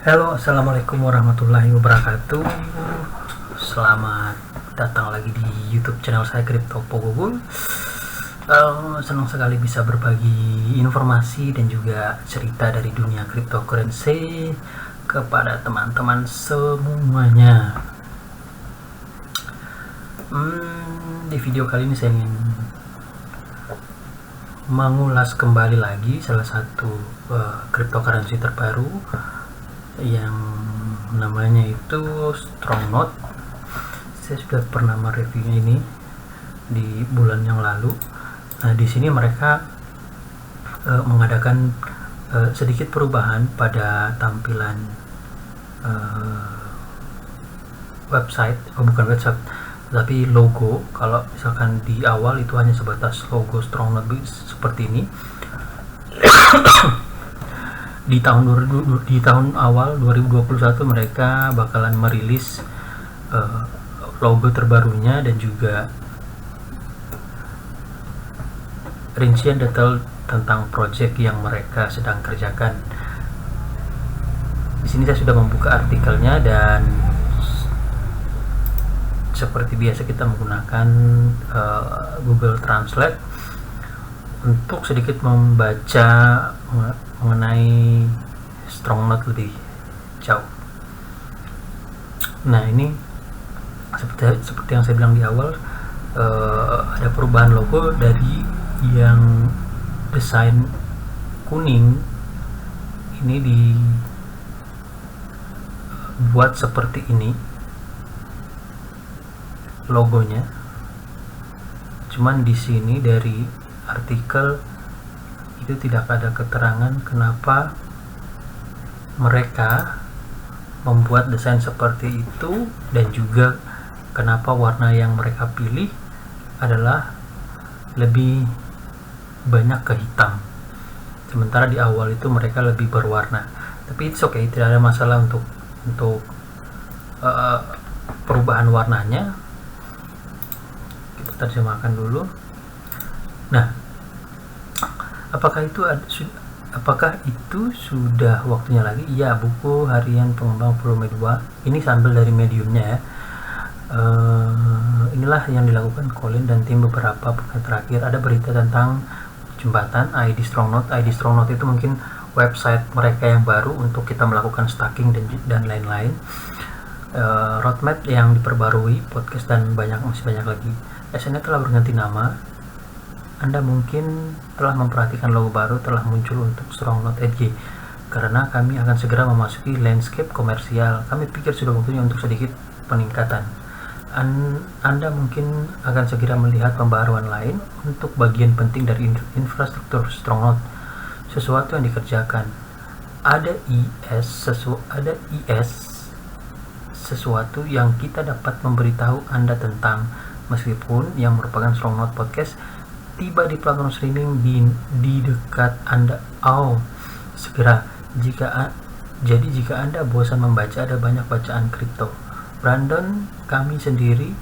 Halo, assalamualaikum warahmatullahi wabarakatuh. Selamat datang lagi di YouTube channel saya Crypto Pogogul. Senang sekali bisa berbagi informasi dan juga cerita dari dunia cryptocurrency kepada teman-teman semuanya. Di video kali ini saya ingin mengulas kembali lagi salah satu cryptocurrency terbaru yang namanya itu Strongnote. Saya sudah pernah mereview ini di bulan yang lalu. Nah, di sini mereka mengadakan sedikit perubahan pada tampilan website, bukan website, tapi logo. Kalau misalkan di awal itu hanya sebatas logo Strongnote seperti ini. Di tahun awal 2021 mereka bakalan merilis logo terbarunya dan juga rincian detail tentang project yang mereka sedang kerjakan. Di sini saya sudah membuka artikelnya dan seperti biasa kita menggunakan Google Translate untuk sedikit membaca mengenai Strongnote lebih jauh. Nah, ini seperti yang saya bilang di awal, ada perubahan logo dari yang desain kuning ini dibuat seperti ini logonya. Cuman di sini dari artikel itu tidak ada keterangan kenapa mereka membuat desain seperti itu dan juga kenapa warna yang mereka pilih adalah lebih banyak ke hitam, sementara di awal itu mereka lebih berwarna. Tapi it's okay, tidak ada masalah untuk perubahan warnanya. Kita terjemahkan dulu. Nah, apakah itu sudah waktunya lagi? Ya, buku harian pengembang volume 2 ini sambil dari mediumnya ya. Inilah yang dilakukan Colin dan tim beberapa pekan terakhir. Ada berita tentang jembatan ID Strongnote. ID Strongnote itu mungkin website mereka yang baru untuk kita melakukan staking dan lain-lain. Roadmap yang diperbarui, podcast dan masih banyak lagi. SN telah berganti nama. Anda mungkin telah memperhatikan logo baru telah muncul untuk Strongnote EDG karena kami akan segera memasuki landscape komersial. Kami pikir sudah waktunya untuk sedikit peningkatan. Anda mungkin akan segera melihat pembaruan lain untuk bagian penting dari infrastruktur Strongnote, sesuatu yang dikerjakan. Ada sesuatu yang kita dapat memberitahu Anda tentang, meskipun yang merupakan Strongnote podcast tiba di platform streaming di dekat Anda. Segera. Jika Anda bosan membaca, ada banyak bacaan kripto. Brandon, kami sendiri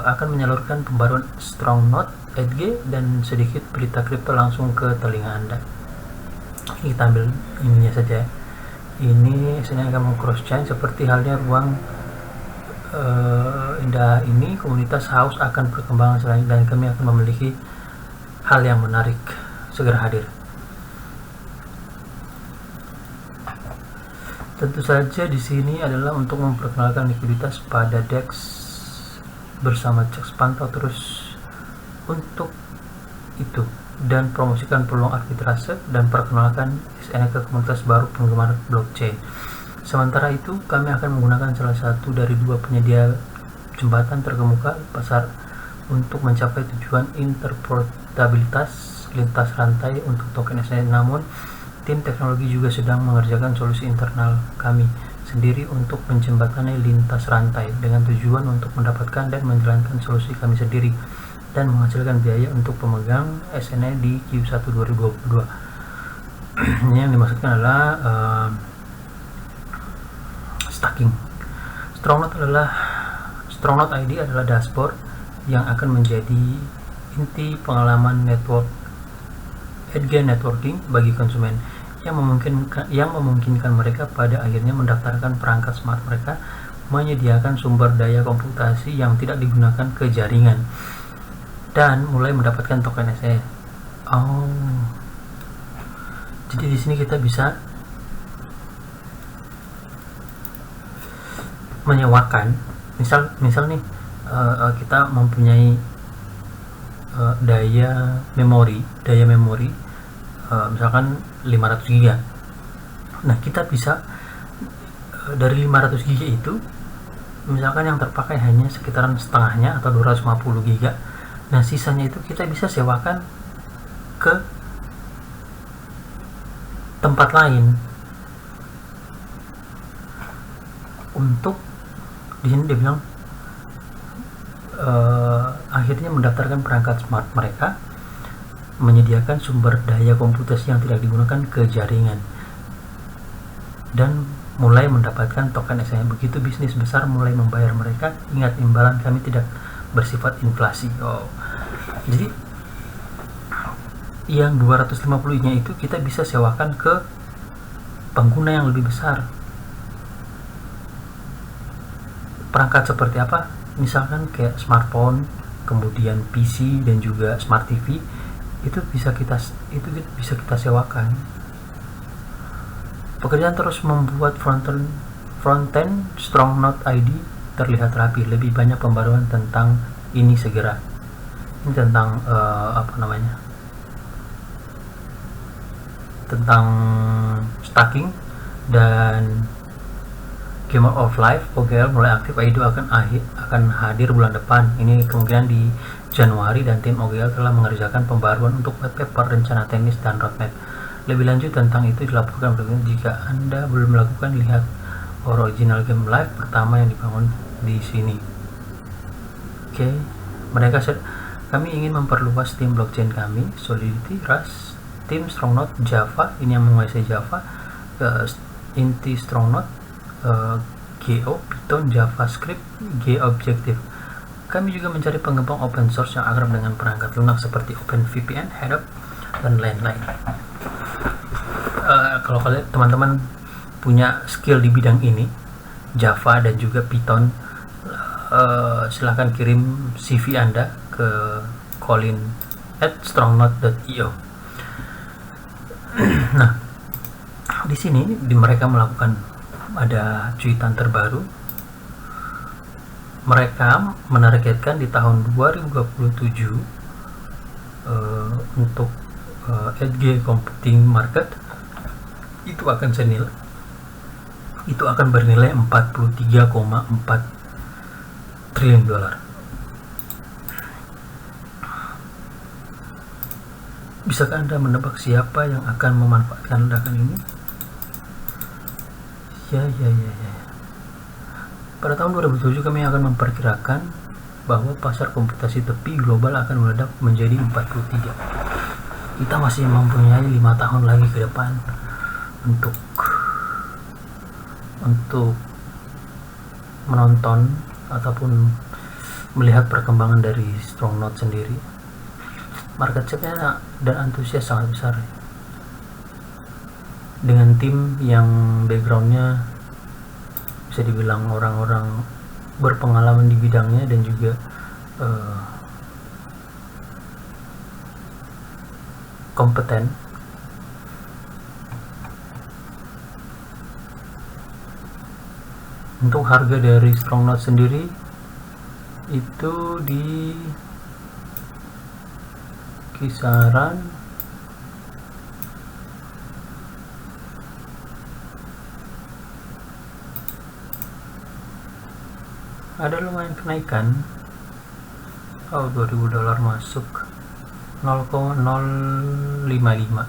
akan menyalurkan pembaruan Strongnote EDG dan sedikit berita kripto langsung ke telinga Anda. Ini kita ambil ininya saja. Ini saya akan cross chain seperti halnya ruang indah ini. Komunitas house akan berkembang selanjutnya dan kami akan memiliki hal yang menarik segera hadir. Tentu saja di sini adalah untuk memperkenalkan likuiditas pada DEX bersama Cek pantau terus untuk itu dan promosikan peluang arbitrase dan perkenalkan SN ke komunitas baru penggemar blockchain. Sementara itu, kami akan menggunakan salah satu dari dua penyedia jembatan terkemuka pasar untuk mencapai tujuan interoperabilitas lintas rantai untuk token SN. Namun, tim teknologi juga sedang mengerjakan solusi internal kami sendiri untuk menjembatani lintas rantai dengan tujuan untuk mendapatkan dan menjalankan solusi kami sendiri dan menghasilkan biaya untuk pemegang SN di Q1 2022. Ini yang dimaksudkan adalah staking. Strongnote ID adalah dashboard yang akan menjadi inti pengalaman network edge networking bagi konsumen. yang memungkinkan mereka pada akhirnya mendaftarkan perangkat smart mereka menyediakan sumber daya komputasi yang tidak digunakan ke jaringan dan mulai mendapatkan token SE. Jadi di sini kita bisa menyewakan, misal nih kita mempunyai daya memori misalkan 500 GB. Nah, kita bisa dari 500 GB itu misalkan yang terpakai hanya sekitaran setengahnya atau 250 GB. Nah, sisanya itu kita bisa sewakan ke tempat lain untuk, di sini dia bilang akhirnya mendaftarkan perangkat smart mereka menyediakan sumber daya komputasi yang tidak digunakan ke jaringan dan mulai mendapatkan token SE. Begitu bisnis besar mulai membayar mereka, ingat imbalan kami tidak bersifat inflasi. Jadi yang 250 nya itu kita bisa sewakan ke pengguna yang lebih besar. Perangkat seperti apa? Misalkan kayak smartphone, kemudian PC dan juga smart TV, itu bisa kita sewakan. Pekerjaan terus membuat frontend StrongNote ID terlihat rapi. Lebih banyak pembaruan tentang ini segera. Ini tentang tentang stacking dan Game of Life OGL mulai aktif. ID akan hadir bulan depan. Ini kemungkinan di Januari, dan tim OGL telah mengerjakan pembaruan untuk white paper, rencana teknis, dan roadmap. Lebih lanjut tentang itu dilaporkan berikutnya. Jika Anda belum melakukan, lihat original Game Live pertama yang dibangun di sini. Kami ingin memperluas tim blockchain kami, Solidity, Rust, tim StrongNote, Java, ini yang menguasai Java, inti StrongNote, Go, Python, JavaScript, G-Objective. Kami juga mencari pengembang open source yang akrab dengan perangkat lunak seperti OpenVPN, Headup, dan lain-lain. Kalau kalian teman-teman punya skill di bidang ini, Java dan juga Python, silahkan kirim CV Anda ke colin@strongnote.io. Nah, di sini mereka melakukan ada cuitan terbaru. Mereka menargetkan di tahun 2027 untuk edge computing market itu akan bernilai 43,4 triliun dolar. Bisakah Anda menebak siapa yang akan memanfaatkan ledakan ini? Ya. Pada tahun 2007 kami akan memperkirakan bahwa pasar komputasi tepi global akan meledak menjadi 43. Kita masih mempunyai 5 tahun lagi ke depan untuk menonton ataupun melihat perkembangan dari StrongNote sendiri. Market share-nya dan antusias sangat besar, dengan tim yang backgroundnya bisa dibilang orang-orang berpengalaman di bidangnya dan juga kompeten. Untuk harga dari StrongNote sendiri itu di kisaran ada lumayan kenaikan. $2.000 masuk 0,055.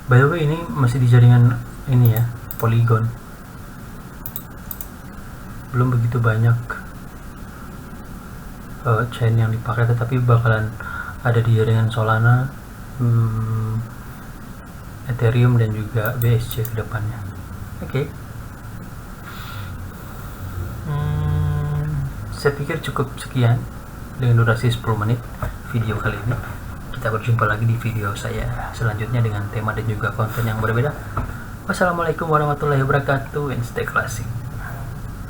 By the way, ini masih di jaringan ini ya, Polygon. Belum begitu banyak chain yang dipakai, tetapi bakalan ada di jaringan Solana, Ethereum, dan juga BSC ke depannya. Oke. Saya pikir cukup sekian dengan durasi 10 menit video kali ini. Kita berjumpa lagi di video saya selanjutnya dengan tema dan juga konten yang berbeda. Wassalamualaikum warahmatullahi wabarakatuh, and stay classy.